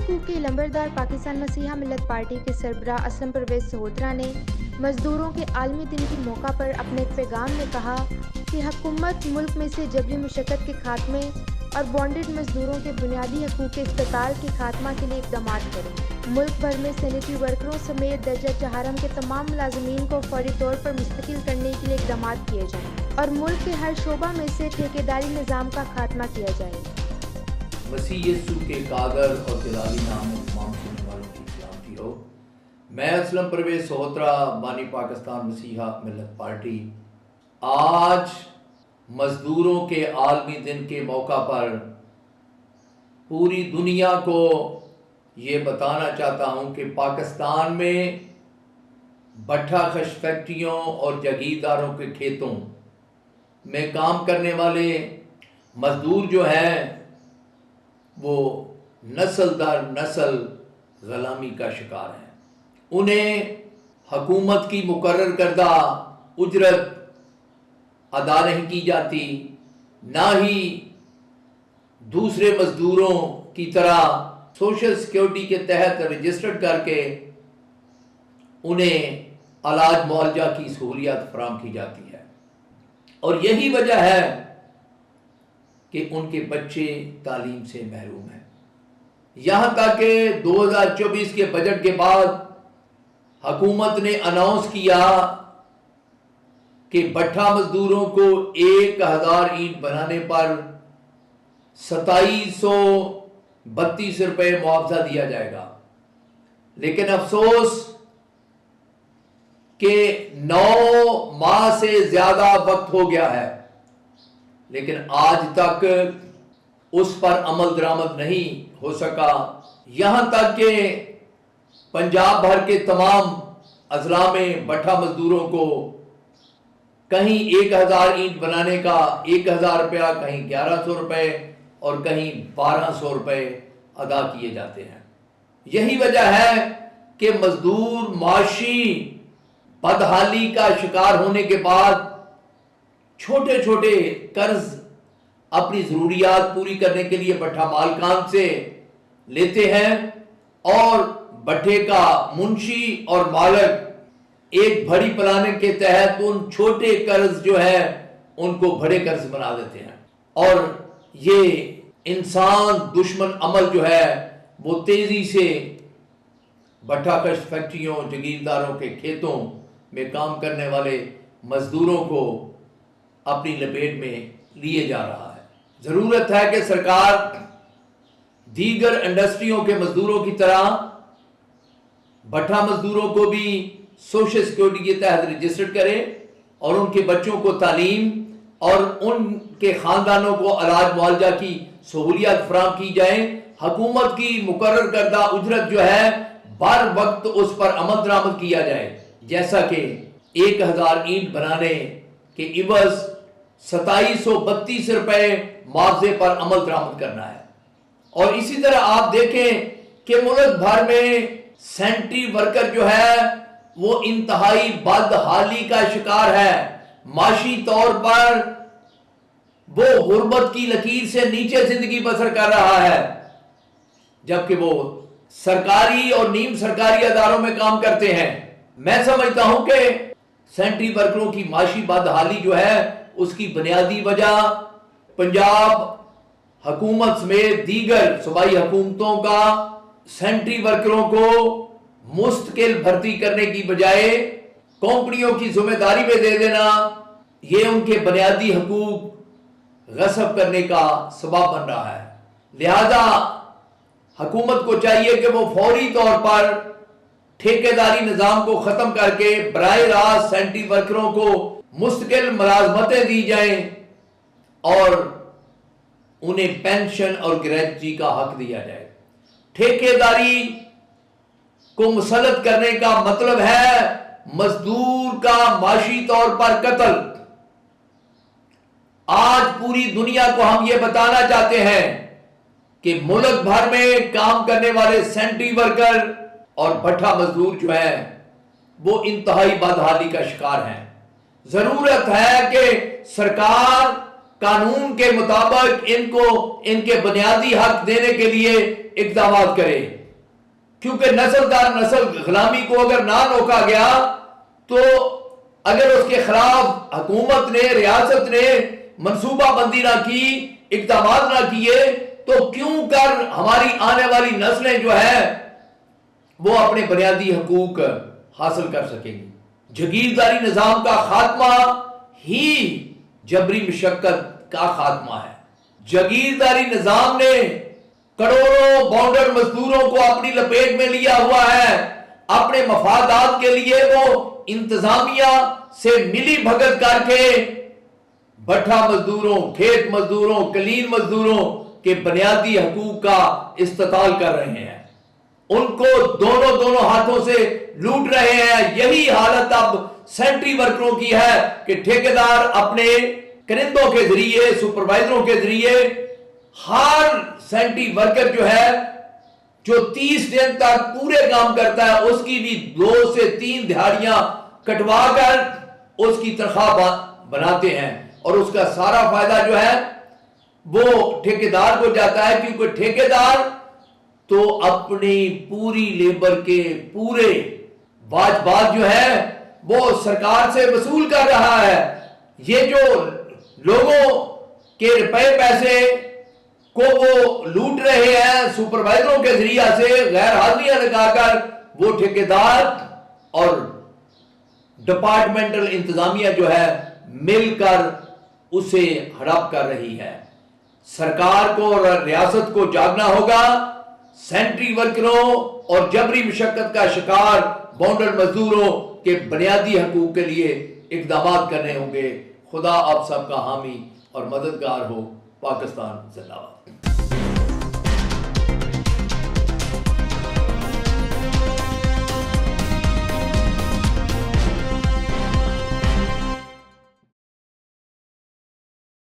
हकूक़ के लंबरदार पाकिस्तान मसीहा मिल्लत पार्टी के सरबराह असलम परवेज़ सहोत्रा ने मज़दूरों के आलमी दिन के मौका पर अपने एक पैगाम में कहा कि हुकूमत मुल्क में से जबरी मुशक्क़त के खात्मे और बॉन्डेड मज़दूरों के बुनियादी हकूक़ के इस्तेताल के खात्मा के लिए इक़दाम करें। मुल्क भर में सैनिटरी वर्करों समेत दर्जा चहारम के तमाम मुलाज़मीन को फौरी तौर पर मुस्तकिल करने के लिए इक़दाम किए जाएँ और मुल्क के हर शोबा में से ठेकेदारी निज़ाम का खात्मा किया जाए। मसीह यीशु के कादर और दिलाली नाम में तमाम सुनने वालों की सलामती हो। मैं असलम परवेज़ सहोत्रा बानी पाकिस्तान मसीहा मिल्लत पार्टी आज मज़दूरों के आलमी दिन के मौका पर पूरी दुनिया को ये बताना चाहता हूँ कि पाकिस्तान में भट्ठा खश फैक्ट्रियों और जागीरदारों के खेतों में काम करने वाले मज़दूर जो हैं वो नस्ल दर नस्ल ग़ुलामी का शिकार हैं। उन्हें हुकूमत की मुकर्रर करदा उजरत अदा नहीं की जाती, ना ही दूसरे मज़दूरों की तरह सोशल सिक्योरिटी के तहत रजिस्टर्ड करके उन्हें इलाज मुआवजा की सहूलियत फराहम की जाती है। और यही वजह है कि उनके बच्चे तालीम से महरूम हैं। यहाँ तक कि 2024 के बजट के बाद हुकूमत ने अनाउंस किया कि भट्ठा मजदूरों को 1000 ईंट बनाने पर 2732 रुपये मुआवजा दिया जाएगा। लेकिन अफसोस कि 9 माह से ज्यादा वक्त हो गया है, लेकिन आज तक उस पर अमल दरामद नहीं हो सका। यहां तक कि पंजाब भर के तमाम अजला में भट्ठा मजदूरों को कहीं 1000 ईंट बनाने का 1000 रुपया, कहीं 1100 रुपये और कहीं 1200 रुपये अदा किए जाते हैं। यही वजह है कि मजदूर माशी बदहाली का शिकार होने के बाद छोटे छोटे कर्ज अपनी जरूरियात पूरी करने के लिए भट्ठा मालकान से लेते हैं और भट्ठे का मुंशी और मालिक एक बड़ी प्लानिंग के तहत उन छोटे कर्ज जो है उनको बड़े कर्ज बना देते हैं। और ये इंसान दुश्मन अमल जो है वो तेजी से भट्ठा कश फैक्ट्रियों, जागीरदारों के खेतों में काम करने वाले मजदूरों को अपनी लपेट में लिए जा रहा है। जरूरत है कि सरकार दीगर इंडस्ट्रियों के मजदूरों की तरह भट्ठा मजदूरों को भी सोशल सिक्योरिटी के तहत रजिस्टर्ड करे और उनके बच्चों को तालीम और उनके खानदानों को इलाज मुआवजा की सहूलियत फराहम की जाए। हुकूमत की मुकर्रर करदा उजरत जो है बर वक्त उस पर अमल दरामद किया जाए, जैसा कि 1000 ईंट बनाने के इवज 2732 रुपए मुआवजे पर अमल दरामद करना है। और इसी तरह आप देखें कि मुल्क भर में सैनिटरी वर्कर जो है वो इंतहाई बदहाली का शिकार है। माशी तौर पर वो गुर्बत की लकीर से नीचे जिंदगी बसर कर रहा है, जबकि वो सरकारी और नीम सरकारी अदारों में काम करते हैं। मैं समझता हूं कि सैनिटरी वर्करों की माशी बदहाली जो है उसकी बुनियादी वजह पंजाब हुकूमत समेत दीगर सूबाई हुकूमतों का सैनिटरी वर्करों को मुस्तकिल भर्ती करने की बजाय कंपनियों की जिम्मेदारी पे दे देना, ये उनके बुनियादी हकूक गस्ब करने का सबब बन रहा है। लिहाजा हुकूमत को चाहिए कि वो फौरी तौर पर ठेकेदारी निजाम को खत्म करके बराह रास्त सैनिटरी वर्करों को मुस्तकिल मुलाजमतें दी जाएं और उन्हें पेंशन और ग्रेजुटी का हक दिया जाए। ठेकेदारी को मुसल्लत करने का मतलब है मजदूर का माशी तौर पर कत्ल। आज पूरी दुनिया को हम ये बताना चाहते हैं कि मुल्क भर में काम करने वाले सैनिटरी वर्कर और भट्ठा मजदूर जो है वो इंतहाई बदहाली का शिकार हैं। जरूरत है कि सरकार कानून के मुताबिक इनको इनके बुनियादी हक देने के लिए इकदाम करे, क्योंकि नस्ल दर नस्ल गुलामी को अगर ना रोका गया तो अगर उसके खिलाफ हुकूमत ने, रियासत ने मनसूबाबंदी ना की, इकदाम ना किए, तो क्यों कर हमारी आने वाली नस्लें जो है वो अपने बुनियादी हकूक हासिल कर सकेंगी। जागीरदारी निजाम का खात्मा ही जबरी मुशक्कत का खात्मा है। जागीरदारी निजाम ने करोड़ों बॉन्डर मजदूरों को अपनी लपेट में लिया हुआ है। अपने मफादात के लिए वो इंतजामिया से मिली भगत करके भट्ठा मजदूरों, खेत मजदूरों, कलीन मजदूरों के बुनियादी हकूक का इस्तेताल कर रहे हैं, उनको दोनों हाथों से लूट रहे हैं। यही हालत अब सेंट्री वर्करों की है कि ठेकेदार अपने करिंदों के जरिए, सुपरवाइजरों के जरिए हर सेंट्री वर्कर जो है, जो 30 दिन तक पूरे काम करता है, उसकी भी 2 से 3 दिहाड़ियां कटवाकर उसकी तनख्वाह बनाते हैं और उसका सारा फायदा जो है वो ठेकेदार को जाता है, क्योंकि ठेकेदार तो अपनी पूरी लेबर के पूरे बाज जो है वो सरकार से वसूल कर रहा है। ये जो लोगों के रुपए पैसे को वो लूट रहे हैं सुपरवाइजरों के जरिए से गैर हाजिरियां लगाकर, वो ठेकेदार और डिपार्टमेंटल इंतजामिया जो है मिलकर उसे हड़प कर रही है। सरकार को और रियासत को जागना होगा। सेंट्री वर्करों और जबरी मुशक्कत का शिकार बॉन्डर मजदूरों के बुनियादी हकूक के लिए इकदाम करने होंगे। खुदा आप सबका हामी और मददगार हो। पाकिस्तान जिंदाबाद।